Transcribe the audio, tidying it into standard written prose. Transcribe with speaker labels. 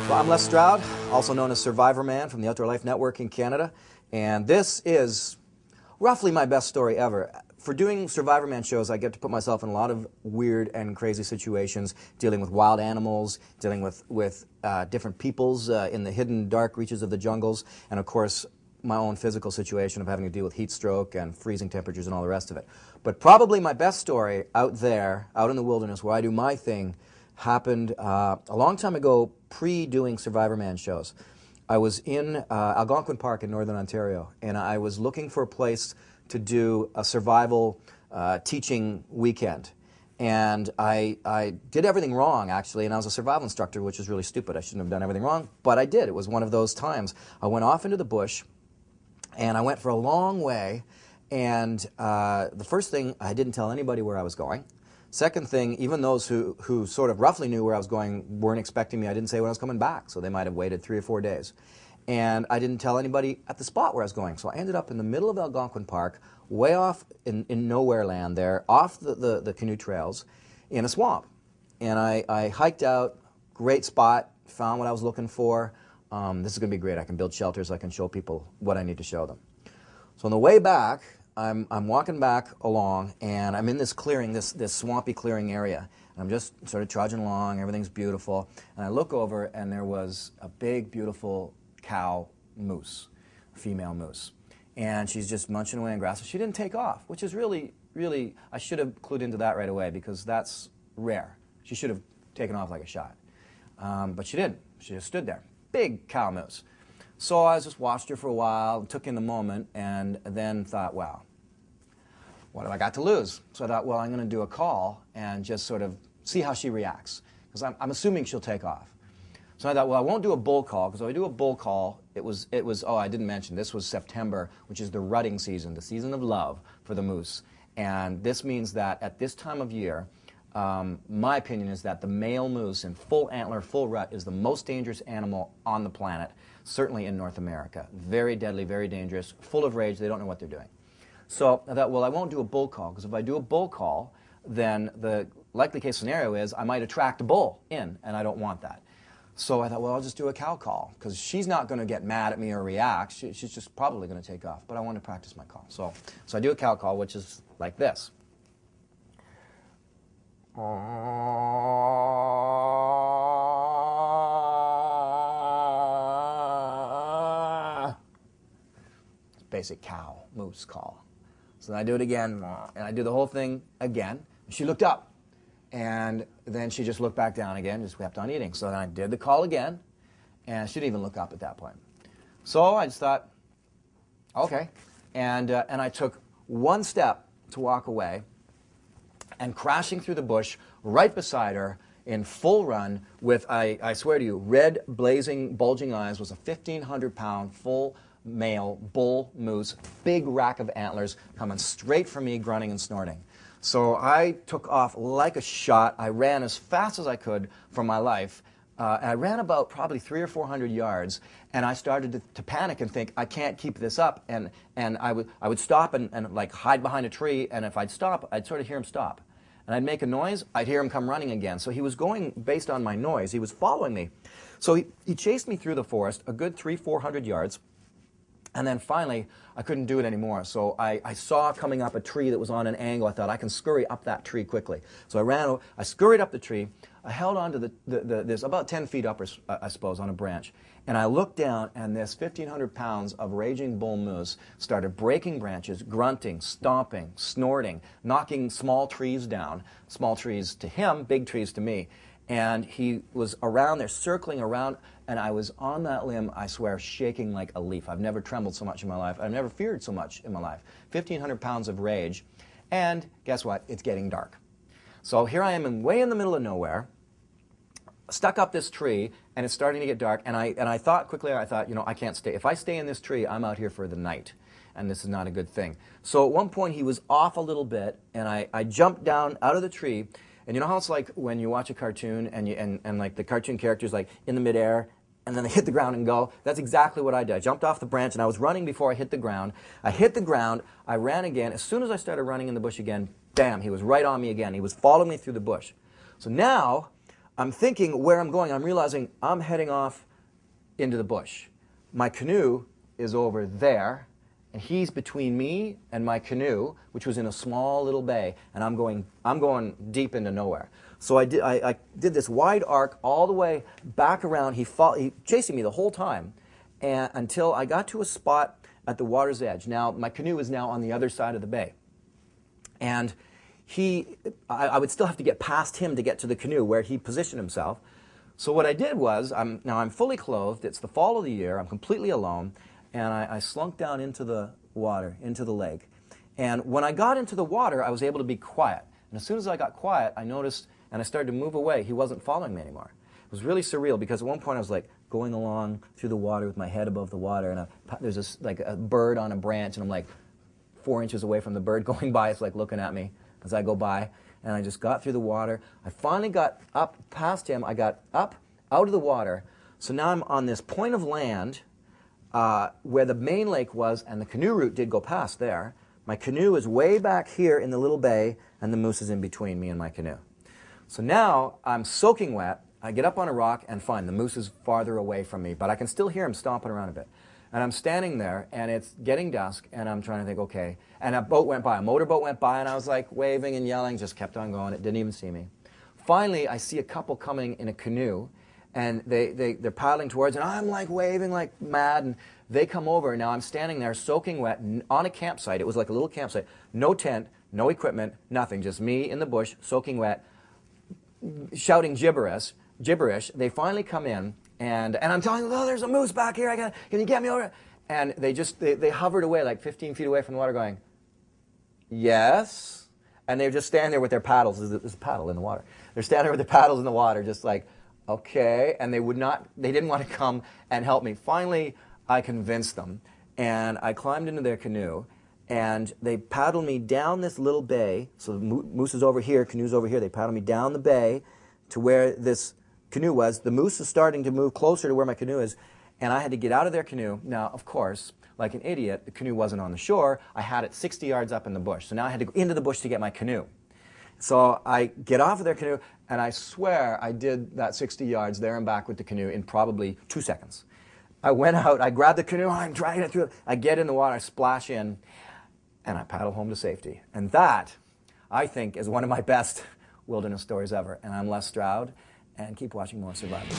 Speaker 1: So I'm Les Stroud, also known as Survivor Man from the Outdoor Life Network in Canada, and this is roughly my best story ever. For doing Survivor Man shows, I get to put myself in a lot of weird and crazy situations, dealing with wild animals, dealing with different peoples in the hidden dark reaches of the jungles, and of course my own physical situation of having to deal with heat stroke and freezing temperatures and all the rest of it. But probably my best story out there, out in the wilderness where I do my thing, happened a long time ago, pre-doing Survivor Man shows. I was in Algonquin Park in Northern Ontario, and I was looking for a place to do a survival teaching weekend. And I did everything wrong, actually, and I was a survival instructor, which is really stupid. I shouldn't have done everything wrong, but I did. It was one of those times. I went off into the bush, and I went for a long way, and the first thing, I didn't tell anybody where I was going. Second thing, even those who sort of roughly knew where I was going weren't expecting me. I didn't say when I was coming back, so they might have waited 3 or 4 days. And I didn't tell anybody at the spot where I was going. So I ended up in the middle of Algonquin Park, way off in nowhere land there, off the canoe trails, in a swamp. And I hiked out, great spot, found what I was looking for. This is going to be great. I can build shelters. I can show people what I need to show them. So on the way back, I'm walking back along, and I'm in this clearing, this swampy clearing area. And I'm just sort of trudging along, everything's beautiful. And I look over, and there was a big, beautiful cow moose, a female moose. And she's just munching away on grass. She didn't take off, which is really, really, I should have clued into that right away, because that's rare. She should have taken off like a shot. But she didn't. She just stood there. Big cow moose. So I just watched her for a while, took in the moment, and then thought, wow, what have I got to lose? So I thought, well, I'm going to do a call and just sort of see how she reacts, because I'm assuming she'll take off. So I thought, well, I won't do a bull call, because if I do a bull call, it was, oh, I didn't mention, this was September, which is the rutting season, the season of love for the moose. And this means that at this time of year, my opinion is that the male moose in full antler, full rut, is the most dangerous animal on the planet, certainly in North America. Very deadly, very dangerous, full of rage, they don't know what they're doing. So I thought, well, I won't do a bull call, because if I do a bull call, then the likely case scenario is I might attract a bull in, and I don't want that. So I thought, well, I'll just do a cow call, because she's not going to get mad at me or react. She's just probably going to take off, but I want to practice my call. So I do a cow call, which is like this. Basic cow moose call. So then I do it again, and I do the whole thing again. She looked up, and then she just looked back down again, just kept on eating. So then I did the call again, and she didn't even look up at that point. So I just thought, okay, and I took one step to walk away, and crashing through the bush right beside her in full run with, I swear to you, red, blazing, bulging eyes, was a 1,500-pound full male bull moose, big rack of antlers coming straight for me, grunting and snorting. So I took off like a shot. I ran as fast as I could for my life. And I ran about probably 300 or 400 yards, and I started to panic and think, I can't keep this up. And I would stop and like hide behind a tree, and if I'd stop, I'd sort of hear him stop. And I'd make a noise, I'd hear him come running again. So he was going based on my noise. He was following me. So he chased me through the forest a good 300-400 yards. And then finally, I couldn't do it anymore. So I saw coming up a tree that was on an angle. I thought, I can scurry up that tree quickly. So I scurried up the tree. I held on to this about 10 feet up, I suppose, on a branch. And I looked down, and this 1,500 pounds of raging bull moose started breaking branches, grunting, stomping, snorting, knocking small trees down. Small trees to him, big trees to me. And he was around there, circling around, and I was on that limb, I swear, shaking like a leaf. I've never trembled so much in my life. I've never feared so much in my life. 1,500 pounds of rage, and guess what? It's getting dark. So here I am way in the middle of nowhere, stuck up this tree, and it's starting to get dark, and I thought quickly, you know, I can't stay. If I stay in this tree, I'm out here for the night, and this is not a good thing. So at one point, he was off a little bit, and I jumped down out of the tree. And you know how it's like when you watch a cartoon and like the cartoon character's like in the midair and then they hit the ground and go? That's exactly what I did. I jumped off the branch, and I was running before I hit the ground. I hit the ground, I ran again. As soon as I started running in the bush again, bam, he was right on me again. He was following me through the bush. So now I'm thinking where I'm going. I'm realizing I'm heading off into the bush. My canoe is over there, and he's between me and my canoe, which was in a small little bay, and I'm going deep into nowhere. So I did this wide arc all the way back around. He chasing me the whole time, and until I got to a spot at the water's edge. Now my canoe is now on the other side of the bay, and I would still have to get past him to get to the canoe where he positioned himself. So what I did was, I'm fully clothed. It's the fall of the year. I'm completely alone, and I slunk down into the water, into the lake. And when I got into the water, I was able to be quiet. And as soon as I got quiet, I noticed, and I started to move away. He wasn't following me anymore. It was really surreal because at one point I was like going along through the water with my head above the water, and there's like a bird on a branch, and I'm like 4 inches away from the bird going by. It's like looking at me as I go by, and I just got through the water. I finally got up past him. I got up out of the water. So now I'm on this point of land where the main lake was, and the canoe route did go past there. My canoe is way back here in the little bay, and the moose is in between me and my canoe. So now I'm soaking wet. I get up on a rock, and fine, the moose is farther away from me, but I can still hear him stomping around a bit. And I'm standing there, and it's getting dusk, and I'm trying to think, okay. And a boat went by, a motorboat went by, and I was like waving and yelling, just kept on going. It didn't even see me. Finally, I see a couple coming in a canoe, and they're paddling towards, and I'm like waving like mad, and they come over. Now I'm standing there soaking wet on a campsite. It was like a little campsite. No tent, no equipment, nothing, just me in the bush, soaking wet, shouting gibberish. They finally come in, and I'm telling them, oh, there's a moose back here. Can you get me over? And they hovered away like 15 feet away from the water going, yes. And they're just standing there with their paddles. There's a paddle in the water. They're standing there with their paddles in the water just like, okay. And they didn't want to come and help me. Finally, I convinced them, and I climbed into their canoe, and they paddled me down this little bay. So the moose is over here, canoe's over here. They paddled me down the bay to where this canoe was. The moose is starting to move closer to where my canoe is, and I had to get out of their canoe. Now, of course, like an idiot, the canoe wasn't on the shore. I had it 60 yards up in the bush. So now I had to go into the bush to get my canoe. So I get off of their canoe, and I swear I did that 60 yards there and back with the canoe in probably 2 seconds. I went out, I grabbed the canoe, I'm dragging it through. I get in the water, I splash in, and I paddle home to safety. And that, I think, is one of my best wilderness stories ever. And I'm Les Stroud, and keep watching more Survival.